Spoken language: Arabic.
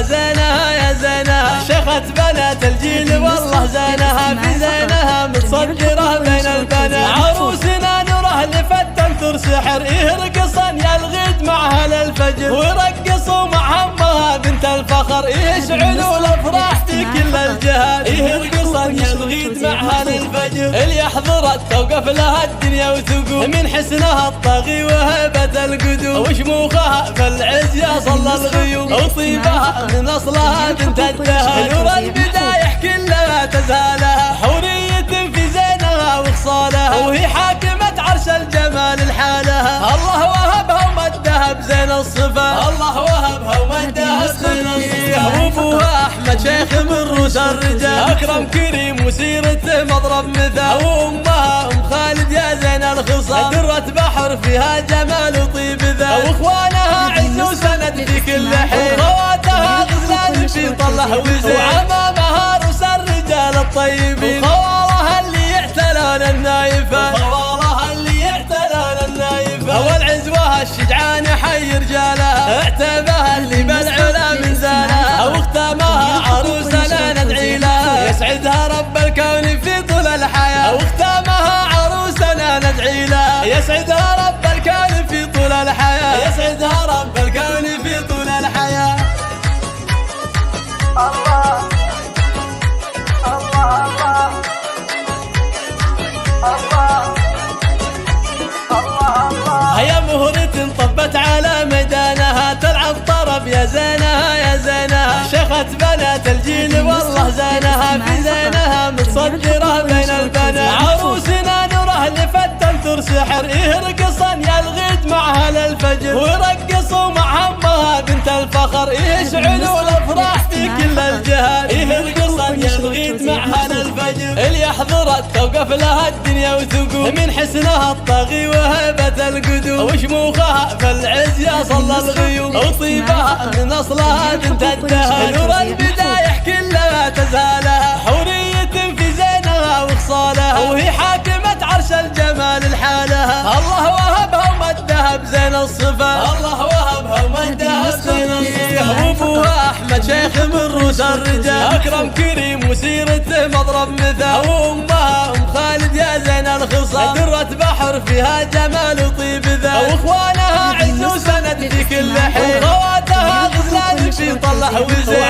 يا زينها يا زينها، شيخة بنات الجيل والله زينها، في زينها متصدرة بين البنات، عروسنا نوره لفتن تر سحر، يرقصن يا الغيد معها للفجر، ويرقصوا مع امها بنت الفخر، يشعلوا الافراح في كل الجهات، يرقصن يا الغيد معها للفجر، اللي يحضرت توقف لها الدنيا وتقوم، من حسنها الطاغي وهيبة القدوم، وشموخها في العز يصل الغيوم، وطيبها من اصلها بنت الدهر، نور البدايح كلها تزهالها، حورية في زينها وخصالها، وهي حاكمة عرش الجمال لحالها، الله وهبها ومدها بزين الصفا، الله وهبها ومدها بزين الصفا، وابوها احمد شيخ من روس الرجال، اكرم كريم وسيرته مضرب مثال، وامها ام خالد يا زين الخصال، درة بحر فيها جمال وطيب ذا، واخوانها عز وسند في كل حين، وخواتها غزلان في طله وزين، وعمامها روس الرجال الطيبين، وخوالها اللي يعتلون النايفات، وخوالها اللي يعتلون النايفات، والعزوة الشجعان حي رجالها، اعتبها اللي بالعلا من زالها، واختامها عروسنا ندعي لها، يسعدها رب الكون في طول الحياة، واختامها عروسنا ندعي لها، يسعدها رب الكون في طول الحياة، يسعدها رب الكون في طول الحياة. الله الله الله الله الله، هيا مهرة طبت على ميدانها، تلعب طرب يا زينها يا زينها، شيخة بنات الجيل والله زينها، في زينها متصدرة بين البنات، عروسنا نوره لفتن تر سحر، يرقصن يا الغيد معها للفجر، ويرقصوا مع امها بنت الفخر، يشعلوا الافراح في كل الجهات، يرقصن يا الغيد معها للفجر، اللي يحضرت توقف لها الدنيا وتقوم، من حسنها الطاغي وهيبة القدوم، وشموخها في العز يصل الغيوم، وطيبها من اصلها بنت الدهر، نور البدايح كلها تزهالها، حورية في زينها وخصالها، وهي حاكمة عرش الجمال لحالها، الله وهبها ومدها بزين الصفا، الله وهبها ومدها بزين الصفا، وابوها احمد شيخ من روس الرجال، اكرم كريم وسيرته مضرب مثال، وامها ام خالد يا زين الخصال، درة بحر فيها جمال وطيب ذا، واخوانها عز وسند في كل حين، وخواتها غزلان في طله وزين،